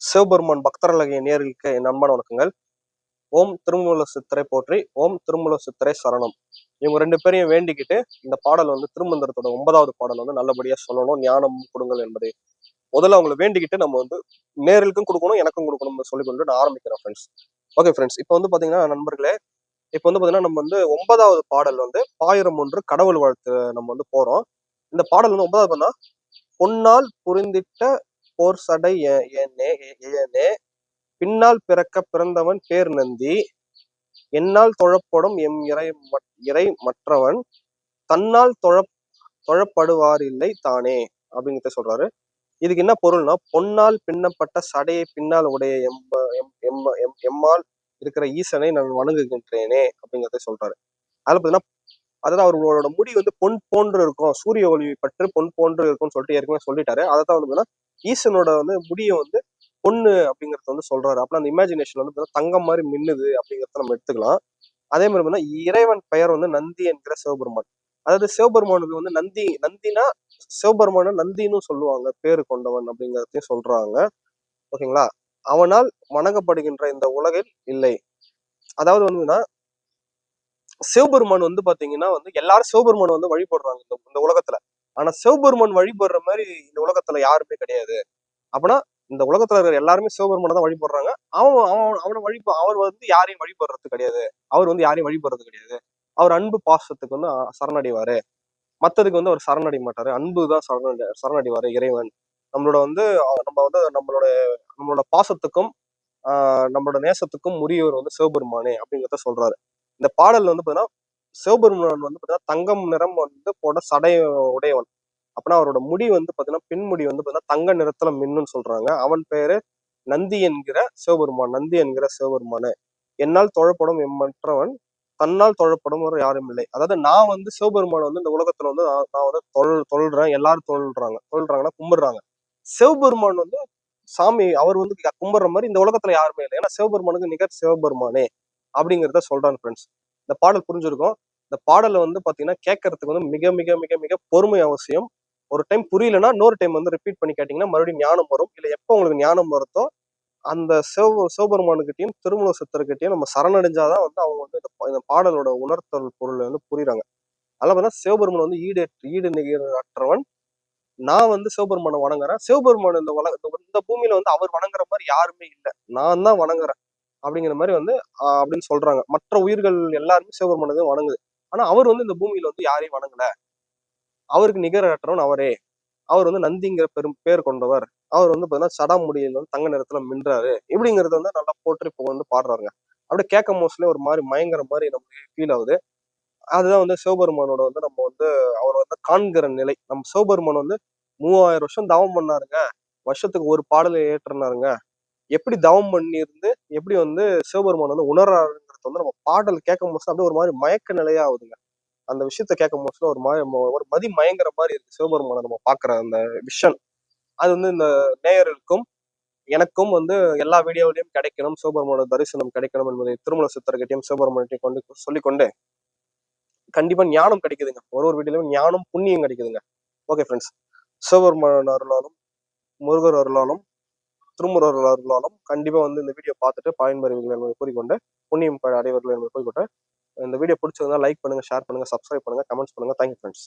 சிவபெருமான் பக்தர்களாகிய நேர்களுக்கு என் அன்பான வணக்கங்கள். ஓம் திருமூல சித்தரை போற்றி, ஓம் திருமூல சித்தரை சரணம். இவங்க ரெண்டு பேரையும் வேண்டிக்கிட்டு இந்த பாடல் வந்து திருமந்திரத்தோட 9வது பாடல் வந்து நல்லபடியா சொல்லணும். ஞானம் கொடுங்கள் என்பதை முதல்ல அவங்களை வேண்டிக்கிட்டு நம்ம வந்து நேர்களுக்கும் கொடுக்கணும், எனக்கும் கொடுக்கணும்னு சொல்லிக்கொண்டு நான் ஆரம்பிக்கிறேன் ஃப்ரெண்ட்ஸ். ஓகே ஃப்ரெண்ட்ஸ், இப்போ வந்து பாத்தீங்கன்னா நண்பர்களே, இப்போ வந்து பாத்தீங்கன்னா நம்ம வந்து 9வது பாடல் வந்து பாயிரம் ஒன்று கடவுள் வாழ்த்து நம்ம வந்து போறோம். இந்த பாடல் வந்து 9வது பொன்னால் புரிந்திட்ட போர் சடை ஏனே பின்னால் பிறக்க பிறந்தவன் பேர் நந்தி, என்னால் தொழப்படும் எம் இறை மற்றவன் தன்னால் தொழப்படுவார் இல்லை தானே அப்படிங்கிறத சொல்றாரு. இதுக்கு என்ன பொருள்னா, பொன்னால் பின்னப்பட்ட சடையை பின்னால் உடைய எம்மால் இருக்கிற ஈசனை நான் வணங்குகின்றேனே அப்படிங்கிறத சொல்றாரு. அதுல பாத்தீங்கன்னா, அதாவது அவர்களோட முடி வந்து பொன் போன்று இருக்கும், சூரிய ஒளி பற்று பொன் போன்று இருக்கும்னு சொல்லிட்டு ஏற்கனவே சொல்லிட்டாரு. அதைத்தான் வந்து ஈசனோட வந்து முடியை வந்து பொண்ணு அப்படிங்கறத வந்து சொல்றாரு. அப்ப அந்த இமேஜினேஷன் வந்து தங்கம் மாதிரி மின்னுது அப்படிங்கறத நம்ம எடுத்துக்கலாம். அதே மாதிரி இறைவன் பெயர் வந்து நந்தி என்கிற சிவபெருமான். அதாவது சிவபெருமானுக்கு வந்து நந்தினா சிவபெருமான நந்தின்னு சொல்லுவாங்க, பேரு கொண்டவன் அப்படிங்கறதையும் சொல்றாங்க. ஓகேங்களா? அவனால் வணங்கப்படுகின்ற இந்த உலகில் இல்லை. அதாவது வந்துன்னா, சிவபெருமான் வந்து பாத்தீங்கன்னா வந்து எல்லாரும் சிவபெருமான் வந்து வழிபடுறாங்க இந்த உலகத்துல. ஆனா சிவபெருமான் வழிபடுற மாதிரி இந்த உலகத்துல யாருமே கிடையாது. அப்படின்னா இந்த உலகத்துல இருக்கிற எல்லாருமே சிவபெருமானை தான் வழிபடுறாங்க. அவர் வந்து யாரையும் வழிபடுறது கிடையாது. அவர் அன்பு பாசத்துக்கு வந்து சரணடைவாரு. மத்ததுக்கு வந்து அவர் சரணடைய மாட்டாரு. அன்புதான் சரணடைவாரு இறைவன். நம்மளோட வந்து நம்மளோட பாசத்துக்கும் நம்மளோட நேசத்துக்கும் உரியவர் வந்து சிவபெருமானே அப்படிங்கிறத சொல்றாரு. இந்த பாடல் வந்து பாத்தீங்கன்னா, சிவபெருமான் வந்து பாத்தீங்கன்னா தங்கம் நிறம் வந்து போட சடை உடையவன். அப்படின்னா அவரோட முடி வந்து பாத்தீங்கன்னா பின்முடி வந்து பாத்தீங்கன்னா தங்க நிறத்துல மின்னுன்னு சொல்றாங்க. அவன் பேரு நந்தி என்கிற சிவபெருமானு. என்னால் தொழப்படும் எம்மற்றவன் தன்னால் தொழப்படும் ஒரு யாரும் இல்லை. அதாவது நான் வந்து சிவபெருமான் வந்து இந்த உலகத்துல வந்து நான் வந்து தொழுறேன், எல்லாரும் தொழுறாங்கன்னா கும்பிடுறாங்க. சிவபெருமான் வந்து சாமி அவர் வந்து கும்பிடுற மாதிரி இந்த உலகத்துல யாருமே இல்லை. ஏன்னா சிவபெருமானுக்கு நிகர் சிவபெருமானே அப்படிங்கிறத சொல்றான் ஃப்ரெண்ட்ஸ். இந்த பாடல் புரிஞ்சிருக்கும். இந்த பாடலை வந்து பாத்தீங்கன்னா கேட்கறதுக்கு வந்து மிக மிக மிக மிக பொறுமை அவசியம். ஒரு டைம் புரியலன்னா இன்னொரு டைம் வந்து ரிப்பீட் பண்ணி கேட்டீங்கன்னா மறுபடியும் ஞானம் வரும். இல்ல எப்ப உங்களுக்கு ஞானம் வருதோ அந்த சிவபெருமானுக்கிட்டையும் திருமூல சித்தர்கிட்டையும் நம்ம சரணடைஞ்சாதான் வந்து அவங்க வந்து இந்த பாடலோட உணர்த்தல் பொருளை வந்து புரியுறாங்க. அதெல்லாம் பார்த்தா சிவபெருமான் வந்து ஈடு நிகரற்றவன். நான் வந்து சிவபெருமானை வணங்குறேன். சிவபெருமான் இந்த பூமியில வந்து அவர் வணங்குற மாதிரி யாருமே இல்லை, நான் தான் வணங்குறேன் அப்படிங்கிற மாதிரி வந்து அப்படின்னு சொல்றாங்க. மற்ற உயிர்கள் எல்லாருமே சிவபெருமானதை வணங்குது. ஆனா அவர் வந்து இந்த பூமியில வந்து யாரையும் வணங்கல. அவருக்கு நிகரற்றவன் அவரே. அவர் வந்து நந்திங்கிற பேர் கொண்டவர். அவர் வந்து பாத்தீங்கன்னா சடாமுடியில் வந்து தங்க நிறத்துல மின்றாரு இப்படிங்கிறது வந்து நல்லா போற்றி வந்து பாடுறாங்க. அப்படியே கேட்கும் போதுல ஒரு மாதிரி மயங்கர மாதிரி நமக்கு ஃபீல் ஆகுது. அதுதான் வந்து சிவபெருமானோட வந்து நம்ம வந்து அவரை வந்து காண்கிற நிலை. நம்ம சிவபெருமான் வந்து 3000 வருஷம் தவம் பண்ணாருங்க. வருஷத்துக்கு ஒரு பாடலை ஏற்றுனாருங்க. எப்படி தவம் பண்ணி இருந்து எப்படி வந்து சிவபெருமான் வந்து உணர்றாருங்கிறது வந்து நம்ம பாடல் கேட்கும் போது அப்படியே ஒரு மாதிரி மயக்க நிலையா ஆகுதுங்க. அந்த விஷயத்த கேட்கும் போது ஒரு மதி மயங்கிற மாதிரி இருக்கு. சிவபெருமானை நம்ம பாக்குற அந்த விஷன் அது வந்து இந்த நேயர்களுக்கும் எனக்கும் வந்து எல்லா வீடியோவிலையும் கிடைக்கணும், சிவபெருமானோட தரிசனம் கிடைக்கணும் என்பதை திருமண சித்தர்கிட்டையும் சிவபெருமானிட்டையும் கொண்டு சொல்லிக்கொண்டு கண்டிப்பா ஞானம் கிடைக்குதுங்க. ஒரு வீடியோலையும் ஞானம் புண்ணியம் கிடைக்குதுங்க. ஓகே ஃப்ரெண்ட்ஸ், சிவபெருமான் அருளாலும் முருகர் அருளாலும் திருமுருகர் அருளாலும் கண்டிப்பா வந்து இந்த வீடியோ பார்த்துட்டு பயன்பெறுவீர்கள் என்பதை கூறிக்கொண்டு புண்ணியம் அடைவர்கள் என்பதை கூறிக்கொண்டு இந்த வீடியோ பிடிச்சிருந்தா லைக் பண்ணுங்க, ஷேர் பண்ணுங்க, சப்ஸ்கிரைப் பண்ணுங்க, கமெண்ட்ஸ் பண்ணுங்க. Thank you friends.